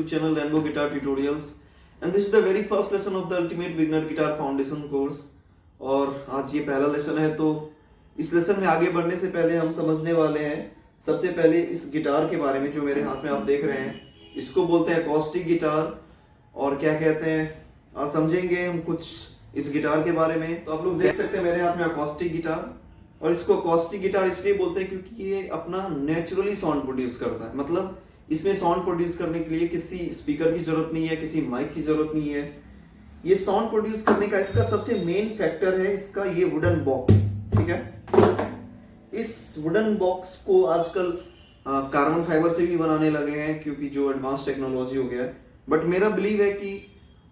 YouTube channel Rainbow Guitar Tutorials, and this is the very first lesson of the Ultimate Beginner Guitar Foundation course। और आज ये पहला lesson है, तो इस लेसन में आगे बढ़ने से पहले हम समझने वाले हैं सबसे पहले इस गिटार के बारे में। जो मेरे हाथ में आप देख रहे हैं, इसको बोलते हैं अकॉस्टिक गिटार। और क्या कहते हैं, आज समझेंगे हम कुछ इस गिटार के बारे में। तो आप लोग देख सकते हैं मेरे हाथ में अकॉस्टिक गिटार, और इसको अकॉस्टिक गिटार इसलिए बोलते हैं क्योंकि ये अपना नेचुरली साउंड प्रोड्यूस करता है। मतलब इसमें साउंड प्रोड्यूस करने के लिए किसी स्पीकर की जरूरत नहीं है, किसी माइक की जरूरत नहीं है। ये साउंड प्रोड्यूस करने का इसका सबसे मेन फैक्टर है इसका ये वुडन बॉक्स। ठीक है, इस वुडन बॉक्स को आजकल कार्बन फाइबर से भी बनाने लगे हैं क्योंकि जो एडवांस टेक्नोलॉजी हो गया है। बट मेरा बिलीव है कि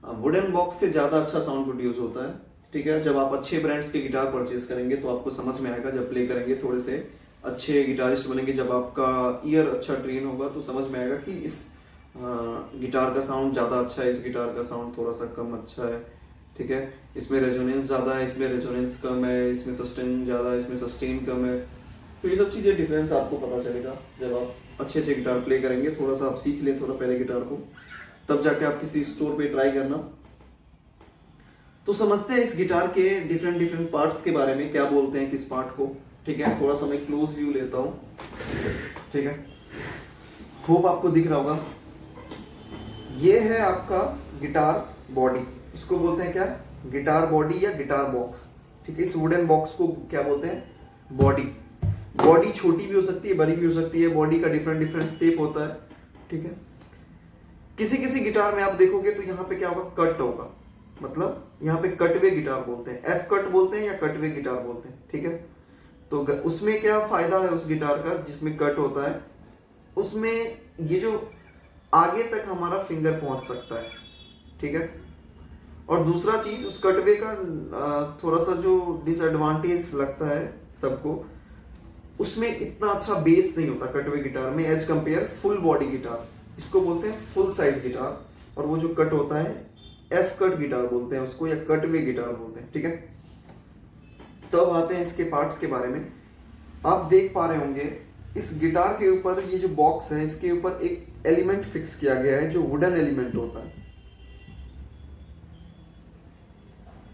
वुडन बॉक्स से ज्यादा अच्छा साउंड प्रोड्यूस होता है। ठीक है, जब आप अच्छे ब्रांड्स के गिटार परचेज करेंगे तो आपको समझ में आएगा। जब प्ले करेंगे थोड़े से अच्छे गिटारिस्ट बनेंगे, जब आपका ईयर अच्छा ट्रेन होगा तो समझ में आएगा कि इस गिटार का साउंड ज़्यादा अच्छा है, इस गिटार का साउंड थोड़ा सा कम अच्छा है। ठीक है, इसमें रेजोनेंस ज़्यादा है, इसमें रेजोनेंस कम है, इसमें सस्टेन ज़्यादा है, इसमें सस्टेन कम है। तो ये सब चीज़ें डिफरेंस आपको पता चलेगा जब आप अच्छे अच्छे गिटार प्ले करेंगे। थोड़ा सा आप सीख लें थोड़ा पहले गिटार को, तब जाके आप किसी स्टोर पे ट्राई करना। तो समझते हैं इस गिटार के डिफरेंट पार्ट्स के बारे में, क्या बोलते हैं किस पार्ट को। ठीक है, थोड़ा सा मैं क्लोज व्यू लेता हूं। ठीक है, होप आपको दिख रहा होगा। ये है आपका गिटार बॉडी, इसको बोलते हैं क्या, गिटार बॉडी या गिटार बॉक्स। ठीक है, इस वुडन बॉक्स को क्या बोलते हैं, बॉडी। बॉडी छोटी भी हो सकती है, बड़ी भी हो सकती है। बॉडी का डिफरेंट शेप होता है। ठीक है, किसी किसी गिटार में आप देखोगे तो यहाँ पे क्या होगा, कट होगा। मतलब यहाँ पे कटवे गिटार बोलते हैं, एफ कट बोलते हैं या कटवे गिटार बोलते हैं। ठीक है, तो उसमें क्या फायदा है उस गिटार का जिसमें कट होता है, उसमें ये जो आगे तक हमारा फिंगर पहुंच सकता है। ठीक है, और दूसरा चीज उस कटवे का थोड़ा सा जो डिसएडवांटेज लगता है सबको, उसमें इतना अच्छा बेस नहीं होता कटवे गिटार में as compare full body guitar. इसको बोलते हैं फुल साइज गिटार। और वो जो कट होता है एफ कट गिटार बोलते हैं उसको, या कटवे गिटार बोलते हैं। ठीक है, तो अब आते हैं इसके पार्ट्स के बारे में। आप देख पा रहे होंगे इस गिटार के ऊपर ये जो बॉक्स है, इसके ऊपर एक एलिमेंट फिक्स किया गया है जो वुडन एलिमेंट होता है।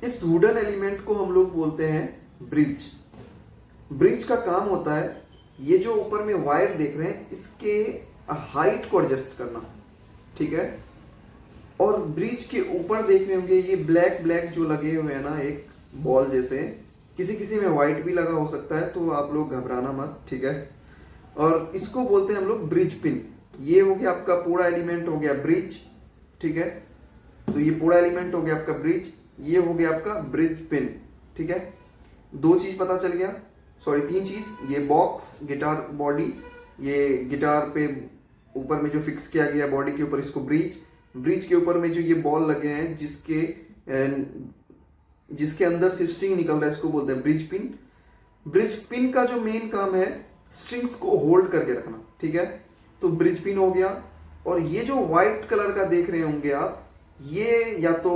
इस वुडन एलिमेंट को हम लोग बोलते हैं ब्रिज। ब्रिज का काम होता है ये जो ऊपर में वायर देख रहे हैं, इसके हाइट को एडजस्ट करना। ठीक है, और ब्रिज के ऊपर देख रहे होंगे ये ब्लैक ब्लैक जो लगे हुए हैं ना, एक बॉल जैसे, किसी किसी में व्हाइट भी लगा हो सकता है, तो आप लोग घबराना मत। ठीक है, और इसको बोलते हैं हम लोग ब्रिज पिन। ये हो गया आपका पूरा एलिमेंट हो गया ब्रिज। ठीक है, तो ये पूरा एलिमेंट हो गया आपका ब्रिज, ये हो गया आपका ब्रिज पिन। ठीक है, दो चीज पता चल गया, सॉरी तीन चीज। ये बॉक्स गिटार बॉडी, ये गिटार पे ऊपर में जो फिक्स किया गया बॉडी के ऊपर, इसको ब्रिज। ब्रिज के ऊपर में जो ये बॉल लगे हैं जिसके अंदर से स्ट्रिंग निकल रहा है, इसको बोलते हैं ब्रिज पिन। ब्रिज पिन का जो मेन काम है स्ट्रिंग्स को होल्ड करके रखना। ठीक है, तो ब्रिज पिन हो गया। और ये जो व्हाइट कलर का देख रहे होंगे आप, ये या तो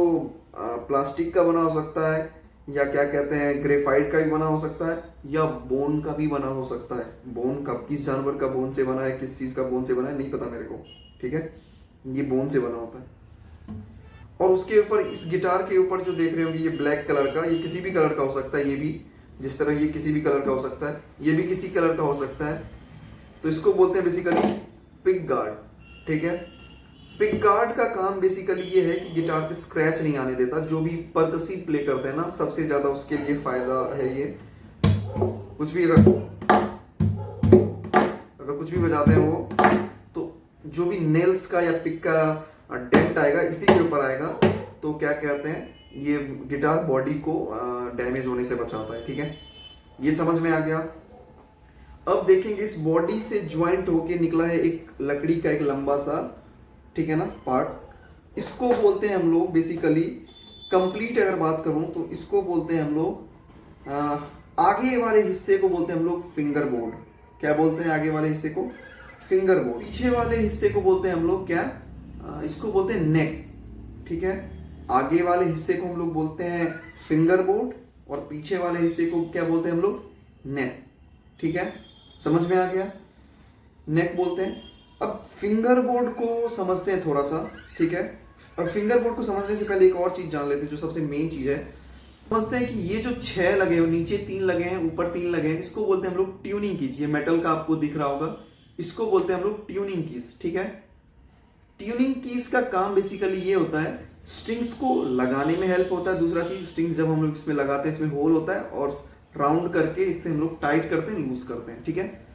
प्लास्टिक का बना हो सकता है, या क्या कहते हैं ग्रेफाइट का भी बना हो सकता है, या बोन का भी बना हो सकता है। बोन का किस जानवर का बोन से बना है, किस चीज का बोन से बना है नहीं पता मेरे को। ठीक है, ये बोन से बना होता है। और उसके ऊपर इस गिटार के ऊपर जो देख रहे होंगे ये ब्लैक कलर का, ये किसी भी कलर का हो सकता है। ये भी जिस तरह ये किसी भी कलर का हो सकता है, ये भी किसी कलर का हो सकता है। तो इसको बोलते हैं बेसिकली पिक गार्ड। ठीक है, पिक गार्ड का काम बेसिकली ये है कि गिटार पे स्क्रैच नहीं आने देता। जो भी परकसिव प्ले करते हैं ना, सबसे ज्यादा उसके लिए फायदा है ये। कुछ भी अगर कुछ भी बजाते हैं वो, तो जो भी नेल्स का या पिक का डेंट आएगा इसी के ऊपर आएगा, तो क्या कहते हैं ये गिटार बॉडी को डैमेज होने से बचाता है। ठीक है, ये समझ में आ गया। अब देखेंगे इस बॉडी से ज्वाइंट होके निकला है एक लकड़ी का एक लंबा सा, ठीक है ना, पार्ट। इसको बोलते हैं हम लोग बेसिकली, कंप्लीट अगर बात करूं तो इसको बोलते हैं हम लोग आगे वाले हिस्से को बोलते हैं हम लोग फिंगर बोर्ड। क्या बोलते हैं आगे वाले हिस्से को, फिंगर बोर्ड। पीछे वाले हिस्से को बोलते हैं हम लोग क्या, इसको बोलते हैं नेक। ठीक है, आगे वाले हिस्से को हम लोग बोलते हैं फिंगर बोर्ड, और पीछे वाले हिस्से को क्या बोलते हैं हम लोग, नेक। ठीक है, समझ में आ गया, नेक बोलते हैं। अब फिंगर बोर्ड को समझते हैं थोड़ा सा, ठीक है। अब फिंगर बोर्ड को समझने से पहले एक और चीज जान लेते हैं जो सबसे मेन चीज है। समझते हैं कि ये जो 6 लगे हैं, नीचे 3 लगे हैं, ऊपर 3 लगे हैं, इसको बोलते हैं हम लोग ट्यूनिंग कीज। ये मेटल का आपको दिख रहा होगा, इसको बोलते हैं हम लोग ट्यूनिंग कीज, ठीक है। ट्यूनिंग कीज का काम बेसिकली ये होता है, स्ट्रिंग्स को लगाने में हेल्प होता है। दूसरा चीज, स्ट्रिंग्स जब हम लोग इसमें लगाते हैं, इसमें होल होता है और राउंड करके इससे हम लोग टाइट करते हैं, लूज करते हैं, ठीक है।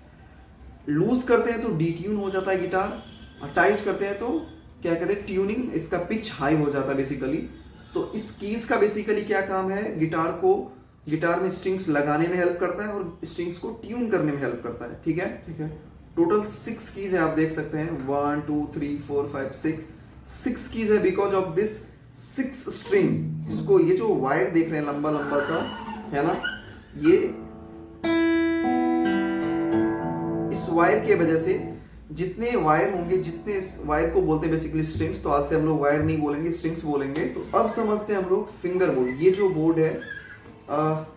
लूज करते हैं तो डिट्यून हो जाता है गिटार, और टाइट करते हैं तो क्या कहते हैं, ट्यूनिंग, इसका पिच हाई हो जाता है बेसिकली। तो इस कीज का बेसिकली क्या काम है, गिटार में स्ट्रिंग्स लगाने में हेल्प करता है और स्ट्रिंग्स को ट्यून करने में हेल्प करता है, ठीक है, ठीक है। टोटल 6 कीज है, आप देख सकते हैं 1 2 3 4 5 6 कीज है। बिकॉज ऑफ दिस 6 स्ट्रिंग, इसको ये जो वायर देख रहे हैं लंबा लंबा सा है ना, ये इस वायर के वजह से जितने वायर होंगे, जितने इस वायर को बोलते हैं बेसिकली स्ट्रिंग्स, तो आज से हम लोग वायर नहीं बोलेंगे, स्ट्रिंग्स बोलेंगे। तो अब समझते हैं हम लोग फिंगर बोर्ड। ये जो बोर्ड है,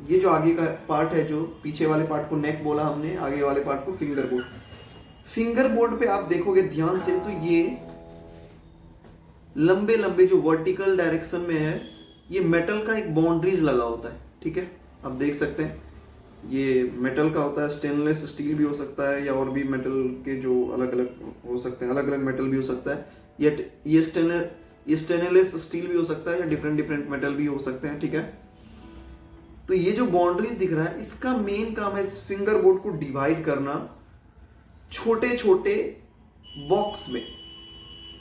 ये जो आगे का पार्ट है, जो पीछे वाले पार्ट को नेक बोला हमने, आगे वाले पार्ट को फिंगर बोर्ड। फिंगर बोर्ड पे आप देखोगे ध्यान से तो ये लंबे लंबे जो वर्टिकल डायरेक्शन में है, ये मेटल का एक बाउंड्रीज लगा होता है, ठीक है। आप देख सकते हैं ये मेटल का होता है, स्टेनलेस स्टील भी हो सकता है, या और भी मेटल के जो अलग अलग हो सकते हैं, अलग अलग मेटल भी हो सकता है, ये स्टेनलेस स्टील भी हो सकता है, या डिफरेंट मेटल भी हो सकते हैं, ठीक है। तो ये जो बाउंड्रीज दिख रहा है, इसका मेन काम है इस फिंगर बोर्ड को डिवाइड करना छोटे छोटे बॉक्स में,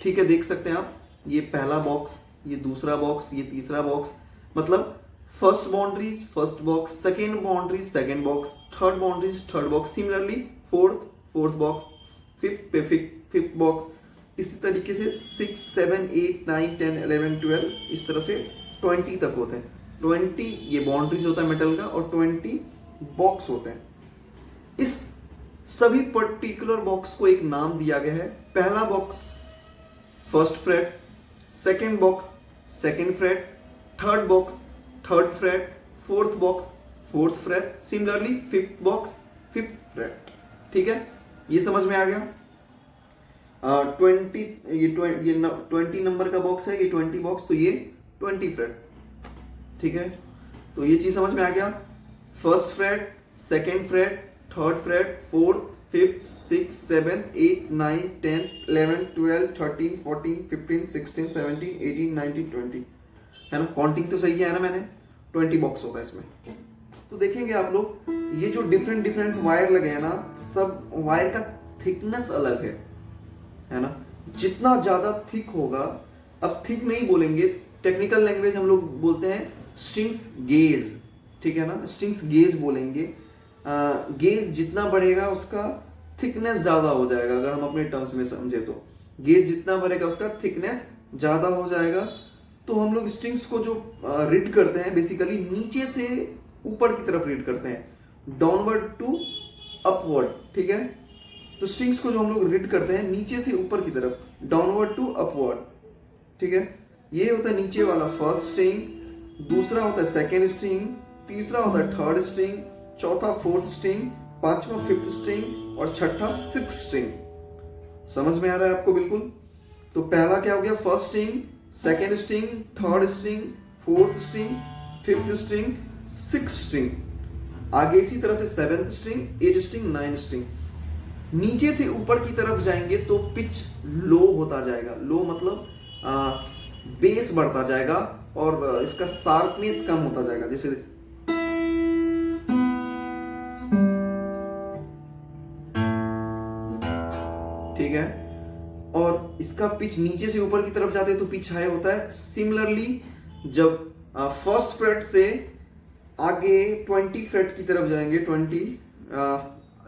ठीक है। देख सकते हैं आप, ये पहला बॉक्स, ये दूसरा बॉक्स, ये तीसरा बॉक्स, मतलब first boundaries first box, second boundaries second box, third boundaries third box, similarly fourth box, fifth box, इसी तरीके से 6 7 8 9 10 11 12, इस तरह से 20 तक होते हैं। 20 ये बाउंड्रीज होता है मेटल का, और 20 बॉक्स होते हैं। इस सभी पर्टिकुलर बॉक्स को एक नाम दिया गया है। पहला box first freight, second box second freight, third box third freight, fourth box fourth freight, similarly fifth box fifth freight, ठीक है। ये समझ में आ गया। 20 नंबर का बॉक्स है, ये 20 बॉक्स, तो ये 20 फ्रेट, ठीक है। तो ये चीज समझ में आ गया। First freight, second freight, third freight, fourth, fifth, 6 7 8 9 10 11 12 13 14 15 16 17 18 19 20, है ना। काउंटिंग तो सही है ना मैंने, 20 बॉक्स होता है इसमें। तो देखेंगे आप लोग, ये जो डिफरेंट वायर लगे हैं ना, सब वायर का थिकनेस अलग है ना। जितना ज्यादा थिक होगा, अब थिक नहीं बोलेंगे, टेक्निकल लैंग्वेज हम लोग बोलते हैं स्ट्रिंग्स गेज, ठीक है ना, स्ट्रिंग्स गेज बोलेंगे। गेज जितना बढ़ेगा उसका थिकनेस ज्यादा हो जाएगा, अगर हम अपने टर्म्स में समझे तो। गेज जितना बढ़ेगा उसका थिकनेस ज्यादा हो जाएगा। तो हम लोग स्ट्रिंग्स को जो रीड करते हैं बेसिकली नीचे से ऊपर की तरफ रीड करते हैं, डाउनवर्ड टू अपवर्ड, ठीक है। तो स्ट्रिंग्स को जो हम लोग रीड करते हैं नीचे से ऊपर की तरफ, डाउनवर्ड टू अपवर्ड, ठीक है। ये होता है नीचे वाला फर्स्ट स्ट्रिंग, दूसरा होता है सेकेंड स्ट्रिंग, तीसरा होता है थर्ड स्ट्रिंग, चौथा फोर्थ स्ट्रिंग, पांचवा फिफ्थ स्ट्रिंग, और छठा सिक्स्थ स्ट्रिंग। समझ में आ रहा है आपको बिल्कुल। तो पहला क्या हो गया, first string, second string, third string, fourth string, fifth string, sixth string. आगे इसी तरह से seventh string, eight string, nine string. नीचे से ऊपर की तरफ जाएंगे तो पिच लो होता जाएगा। लो मतलब बेस बढ़ता जाएगा और इसका शार्पनेस कम होता जाएगा। जैसे ठीक है, और इसका पिच नीचे से ऊपर की तरफ जाते हैं तो पिच हाई होता है। सिमिलरली जब फर्स्ट फ्रेट से आगे 20 फ्रेट की तरफ जाएंगे, 20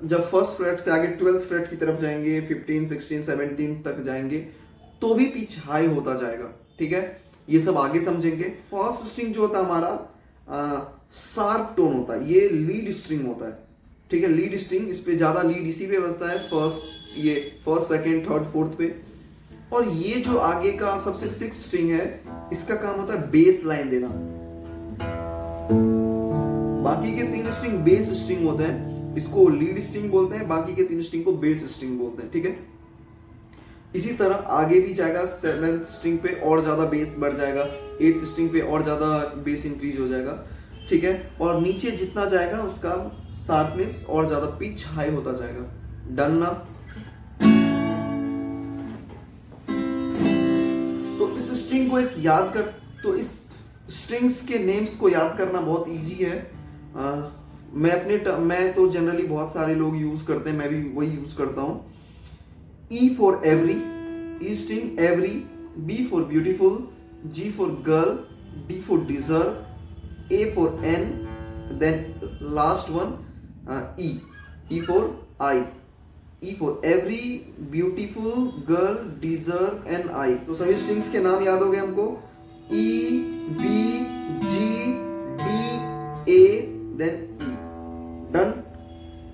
जब फर्स्ट फ्रेट से आगे 12th फ्रेट की तरफ जाएंगे, 15 16 17 तक जाएंगे तो भी पिच हाई होता जाएगा, ठीक है। ये सब आगे समझेंगे। फर्स्ट स्ट्रिंग जो होता है हमारा शार्प टोन होता है, ये लीड स्ट्रिंग होता है, ठीक है। लीड स्ट्रिंग, इस पे ज्यादा लीड इसी पे बजता है, फर्स्ट सेकेंड थर्ड फोर्थ पे। और ये जो आगे का सबसे सिक्स्थ स्ट्रिंग है, इसका काम होता है बेस लाइन देना। बाकी के 3 स्ट्रिंग बेस स्ट्रिंग होते हैं, इसको लीड स्ट्रिंग बोलते हैं, बाकी के 3 स्ट्रिंग को बेस स्ट्रिंग बोलते हैं, ठीक है। इसी तरह आगे भी जाएगा, 7th स्ट्रिंग पे और ज्यादा बेस बढ़ जाएगा, 8th स्ट्रिंग पे और ज्यादा बेस इंक्रीज हो जाएगा, ठीक है। और नीचे जितना जाएगा उसका शार्पनेस और ज्यादा पिच हाई होता जाएगा। डन ना। तो इस स्ट्रिंग को एक याद कर, तो इस स्ट्रिंग्स के नेम्स को याद करना बहुत इजी है। मैं तो जनरली बहुत सारे लोग यूज करते हैं, मैं भी वही यूज करता हूं। E for every, E string every, B for beautiful, G for girl, D for deserve, A for N, then last one E, E for I, E for every, beautiful, girl, deserve and I। तो सभी strings के नाम याद हो गए हमको, E, B, G, D, A, then E। Done।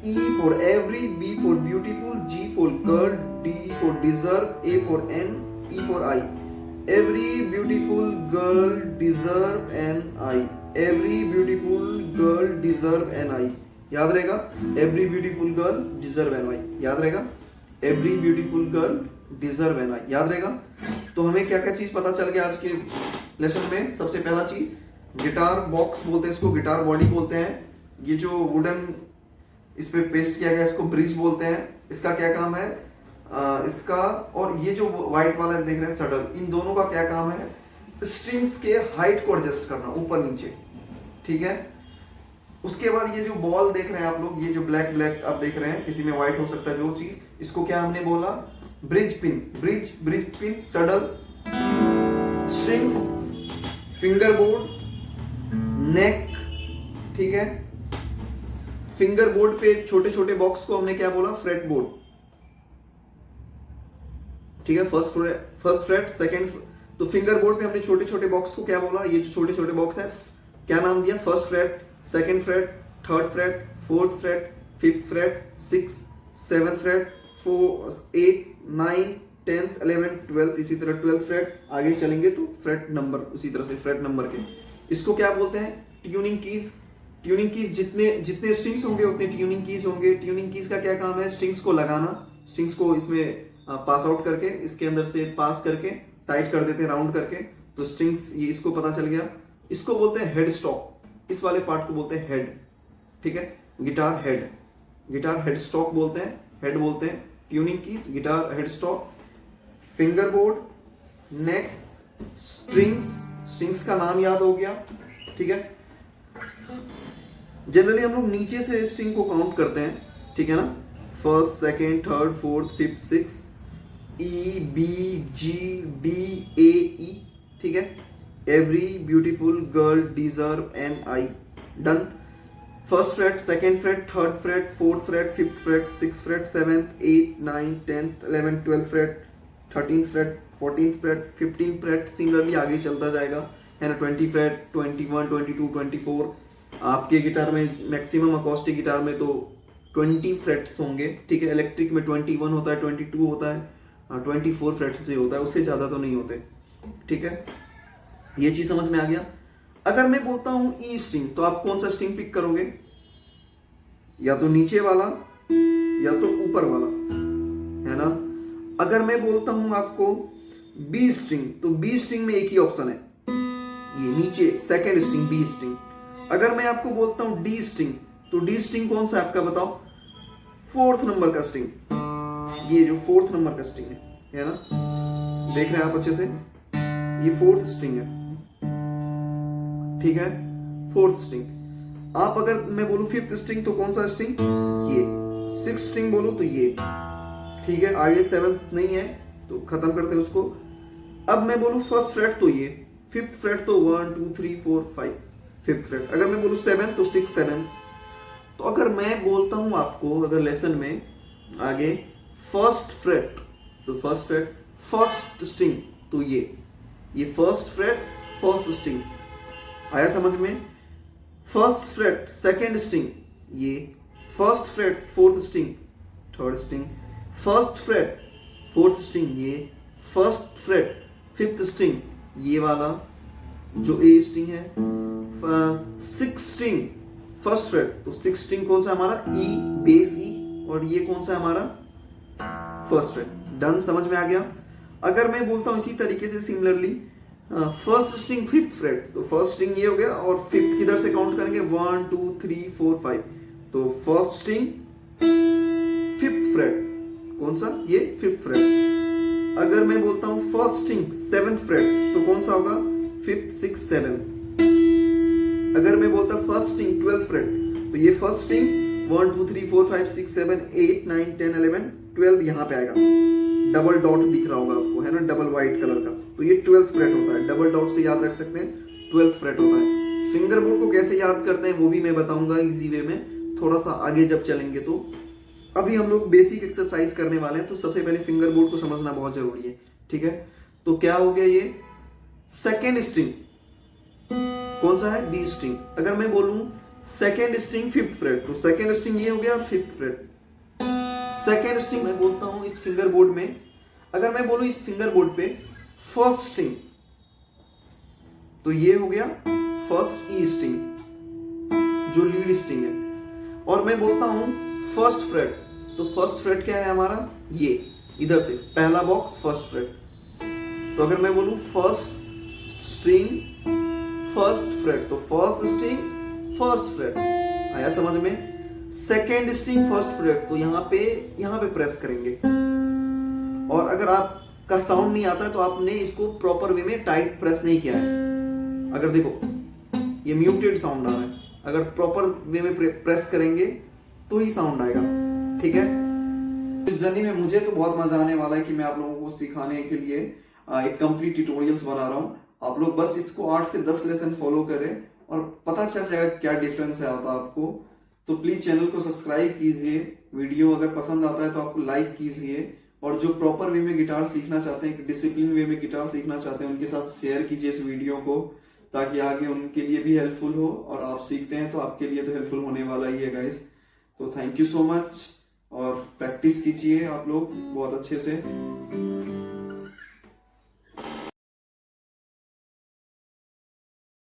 E for every, B for beautiful, G for girl, D for deserve, A for N, E for I। Every beautiful girl deserve and I। Every beautiful girl deserve and I। याद रहेगा? Every beautiful girl deserve and I। याद रहेगा? Every beautiful girl deserve and I। याद रहेगा? तो हमें क्या क्या चीज पता चल गया आज के लेसन में। सबसे पहला चीज गिटार बॉक्स बोलते हैं इसको, गिटार बॉडी बोलते हैं। ये जो वुडन इस पे पेस्ट किया गया इसको ब्रिज बोलते हैं। इसका क्या काम है इसका, और ये जो व्हाइट वाला देख रहे हैं सडल, इन दोनों का क्या काम है? स्ट्रिंग्स के हाइट को एडजस्ट करना ऊपर नीचे, ठीक है। उसके बाद ये जो बॉल देख रहे हैं आप लोग, ये जो ब्लैक ब्लैक आप देख रहे हैं, किसी में व्हाइट हो सकता है जो चीज, इसको क्या हमने बोला? Bridge pin. Bridge pin, सडल, strings, finger board, नेक, ठीक है। फिंगर बोर्ड पे छोटे छोटे बॉक्स को हमने क्या बोला? फ्रेट बोर्ड, ठीक है। First freight, second. तो फिंगर बोर्ड पे हमने छोटे छोटे बॉक्स को क्या बोला? ये जो छोटे छोटे बॉक्स हैं क्या नाम दिया? First freight, second freight, third freight, fourth freight, fifth freight, 6, 7th freight, 4, 8, 9, 10th, 11th, 12th, इसी तरह 12th फ्रेट। आगे चलेंगे तो फ्रेट नंबर, उसी तरह से फ्रेट नंबर के। इसको क्या बोलते हैं? Tuning keys. ट्यूनिंग कीज जितने स्ट्रिंग्स होंगे उतने ट्यूनिंग कीज होंगे। ट्यूनिंग कीज का क्या काम है? स्ट्रिंग्स को लगाना, स्ट्रिंग्स को इसमें पास आउट करके, इसके अंदर से पास करके टाइट कर देते हैं राउंड करके, तो स्ट्रिंग्स, ये इसको पता चल गया। इसको बोलते हैं हेड स्टॉक, इस वाले पार्ट को बोलते हैं हेड, ठीक है। गिटार हेड स्टॉक बोलते हैं, हेड बोलते हैं। Tuning keys, guitar head stock, finger board, neck, strings का नाम याद हो गया, ठीक है। जनरली हम लोग नीचे से स्ट्रिंग को काउंट करते हैं, ठीक है ना। First, second, third, fourth, fifth, six, E, B, G, D, A, E, ठीक है। Every beautiful girl deserve and I. Done. First freight, second freight, third freight, fourth freight, fifth freight, six freight, 7th, 8, 9, 10th, 11th, 12th freight, 13th freight, 14th freight, 15th freight, similarly आगे चलता जाएगा, है ना। 20 freight, 21, 22, 24। आपके guitar में maximum acoustic guitar में तो 20 frets होंगे, ठीक है। इलेक्ट्रिक में 21 होता है, 22 होता है, 24 फ्रेट्स से होता है, उससे ज्यादा तो नहीं होते, ठीक है। ये चीज समझ में आ गया। अगर मैं बोलता हूं ई स्ट्रिंग, तो आप कौन सा स्ट्रिंग पिक करोगे? या तो नीचे वाला या तो ऊपर वाला, है ना। अगर मैं बोलता हूं आपको बी स्ट्रिंग, तो बी स्ट्रिंग में एक ही ऑप्शन है, ये नीचे सेकेंड स्ट्रिंग, बी स्ट्रिंग। अगर मैं आपको बोलता हूं डी स्ट्रिंग, तो डी स्ट्रिंग कौन सा है आपका बताओ? 4th नंबर का स्ट्रिंग, ये जो 4th नंबर का स्ट्रिंग है ना, देख रहे हैं आप अच्छे से, ये 4th स्ट्रिंग है, ठीक है। 4th string. आप अगर मैं बोलूं 5th स्ट्रिंग, तो कौन सा स्ट्रिंग? ये। 6th स्ट्रिंग बोलूं तो ये, ठीक है। आगे 7th नहीं है तो खत्म करते हैं उसको। अब मैं बोलूं फर्स्ट फ्रेट, तो ये। 5th फ्रेट तो 1, 2, 3, 4, 5, 5th फ्रेट। अगर मैं बोलूं 7th, तो 6, 7। तो अगर मैं बोलता हूं आपको, अगर लेसन में आगे फर्स्ट फ्रेट, तो फर्स्ट फ्रेट, फर्स्ट स्ट्रिंग, तो ये फर्स्ट फ्रेट, फर्स्ट स्ट्रिंग, आया समझ में। फर्स्ट फ्रेट, सेकेंड स्ट्रिंग, ये। First freight, 4th string, 3rd string. First freight, 4th string, ये। फर्स्ट फ्रेट, 5th स्ट्रिंग, ये वाला जो ए स्ट्रिंग है। 6th स्ट्रिंग, फर्स्ट फ्रेट, तो 6th स्ट्रिंग कौन सा हमारा? ई, बेस ई। और ये कौन सा हमारा? फर्स्ट फ्रेट, डन, समझ में आ गया। अगर मैं बोलता हूं इसी तरीके से similarly first string fifth freight, तो फर्स्ट स्ट्रिंग ये हो गया और फिफ्थ किधर से काउंट करेंगे 1 2 3 4 5, तो फर्स्ट स्ट्रिंग फिफ्थ फ्रेट, कौन सा, ये फिफ्थ फ्रेट। अगर मैं बोलता हूं फर्स्ट स्ट्रिंग सेवेंथ फ्रेट, तो कौन सा होगा, फिफ्थ सिक्स सेवन। अगर मैं बोलता फर्स्ट स्ट्रिंग ट्वेल्थ फ्रेट, तो ये फर्स्ट स्ट्रिंग 1 2 3 4 5 6 7 8 9 10 11 12 यहाँ पे आएगा, डबल डॉट दिख रहा होगा आपको, है ना, डबल व्हाइट कलर का, तो ये 12th फ्रेट होता है। डबल डॉट से याद रख सकते हैं, 12th फ्रेट होता है। फिंगर बोर्ड को कैसे याद करते हैं वो भी मैं बताऊंगा इजी वे में, थोड़ा सा आगे जब चलेंगे। तो अभी हम लोग बेसिक एक्सरसाइज करने वाले हैं, तो सबसे पहले फिंगर बोर्ड को समझना बहुत जरूरी है, ठीक है। तो क्या हो गया, ये सेकेंड स्ट्रिंग कौन सा है, बी स्ट्रिंग। अगर मैं बोलूं सेकेंड स्ट्रिंग फिफ्थ फ्रेट, तो सेकेंड स्ट्रिंग ये हो गया फिफ्थ फ्रेट। सेकेंड स्ट्रिंग मैं बोलता हूं इस फिंगर बोर्ड में, अगर मैं बोलूं इस फिंगर बोर्ड पे फर्स्ट स्ट्रिंग, तो ये हो गया फर्स्ट ई स्ट्रिंग जो लीड स्ट्रिंग है। और मैं बोलता हूं फर्स्ट फ्रेट, तो फर्स्ट फ्रेट क्या है हमारा, ये इधर से पहला बॉक्स फर्स्ट फ्रेट। तो अगर मैं बोलूं फर्स्ट स्ट्रिंग फर्स्ट फ्रेट, तो फर्स्ट स्ट्रिंग फर्स्ट फ्रेट, आया समझ में। सेकेंड स्ट्रिंग फर्स्ट फ्रेट, तो यहाँ पे प्रेस करेंगे। और अगर आपका साउंड नहीं आता है तो आपने इसको प्रॉपर वे में टाइट प्रेस नहीं किया है। अगर देखो ये म्यूटेड साउंड आ रहा है, अगर प्रॉपर वे में प्रेस करेंगे तो ही साउंड आएगा, ठीक है। इस जर्नी में मुझे तो बहुत मजा आने वाला है कि मैं आप लोगों को सिखाने के लिए एक कंप्लीट ट्यूटोरियल्स बना रहा हूँ। आप लोग बस इसको 8 से 10 लेसन फॉलो करें और पता चल जाएगा क्या डिफरेंस है आता आपको। तो प्लीज चैनल को सब्सक्राइब कीजिए, वीडियो अगर पसंद आता है तो आपको लाइक कीजिए, और जो प्रॉपर वे में गिटार सीखना चाहते हैं, डिसिप्लिन वे में गिटार सीखना चाहते हैं, उनके साथ शेयर कीजिए इस वीडियो को, ताकि आगे उनके लिए भी हेल्पफुल हो, और आप सीखते हैं तो आपके लिए तो हेल्पफुल होने वाला ही है गाइस। तो थैंक यू सो मच, और प्रैक्टिस कीजिए आप लोग बहुत अच्छे से।